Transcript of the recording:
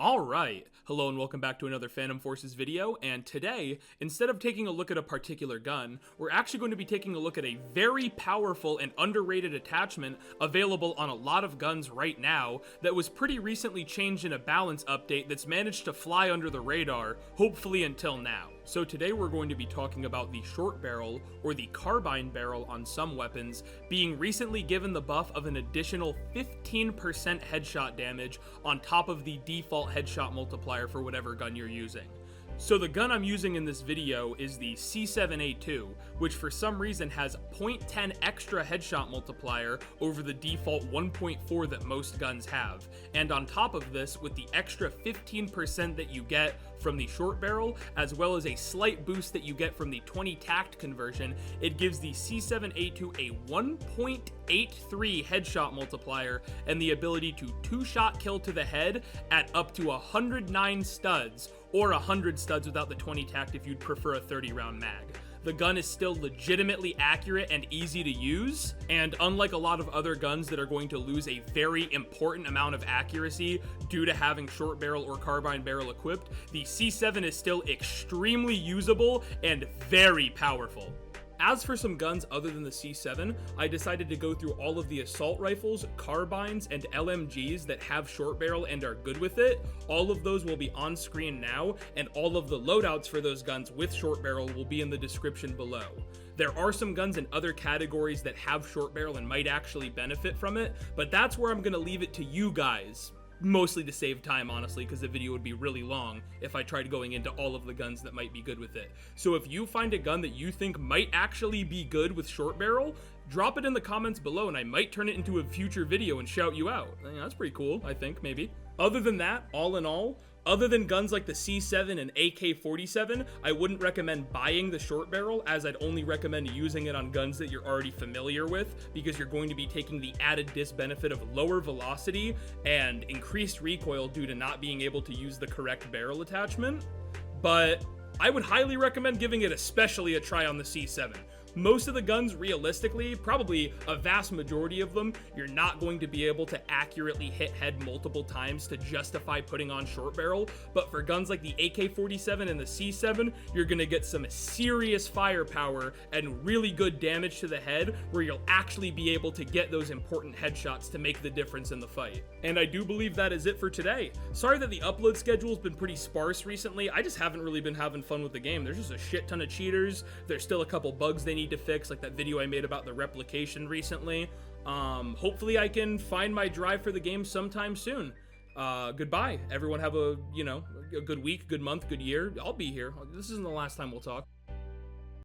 Alright, hello and welcome back to another Phantom Forces video, and today, instead of taking a look at a particular gun, we're actually going to be taking a look at a very powerful and underrated attachment available on a lot of guns right now that was pretty recently changed in a balance update that's managed to fly under the radar, hopefully until now. So today we're going to be talking about the short barrel, or the carbine barrel on some weapons, being recently given the buff of an additional 15% headshot damage on top of the default headshot multiplier for whatever gun you're using. So the gun I'm using in this video is the C7A2, which for some reason has 0.10 extra headshot multiplier over the default 1.4 that most guns have. And on top of this, with the extra 15% that you get from the short barrel, as well as a slight boost that you get from the 20 TACT conversion, it gives the C7A2 a 1.83 headshot multiplier and the ability to two-shot kill to the head at up to 109 studs, or 100 studs without the 20 TACT if you'd prefer a 30-round mag. The gun is still legitimately accurate and easy to use, and unlike a lot of other guns that are going to lose a very important amount of accuracy due to having short barrel or carbine barrel equipped, the C7 is still extremely usable and very powerful. As for some guns other than the C7, I decided to go through all of the assault rifles, carbines, and LMGs that have short barrel and are good with it. All of those will be on screen now, and all of the loadouts for those guns with short barrel will be in the description below. There are some guns in other categories that have short barrel and might actually benefit from it, but that's where I'm going to leave it to you guys. Mostly to save time, honestly, because the video would be really long if I tried going into all of the guns that might be good with it. So if you find a gun that you think might actually be good with short barrel, drop it in the comments below and I might turn it into a future video and shout you out. That's pretty cool, I think, maybe. Other than that, all in all, other than guns like the C7 and AK-47, I wouldn't recommend buying the short barrel, as I'd only recommend using it on guns that you're already familiar with, because you're going to be taking the added disbenefit of lower velocity and increased recoil due to not being able to use the correct barrel attachment. But I would highly recommend giving it especially a try on the C7. Most of the guns, realistically, probably a vast majority of them, you're not going to be able to accurately hit head multiple times to justify putting on short barrel, but for guns like the AK-47 and the C7, you're going to get some serious firepower and really good damage to the head, where you'll actually be able to get those important headshots to make the difference in the fight. And I do believe that is it for today. Sorry that the upload schedule's been pretty sparse recently. I just haven't really been having fun with the game. There's just a shit ton of cheaters. There's still a couple bugs they need to fix, like that video I made about the replication recently. Hopefully I can find my drive for the game sometime soon. Goodbye. Everyone have a good week, good month, good year. I'll be here. This isn't the last time we'll talk.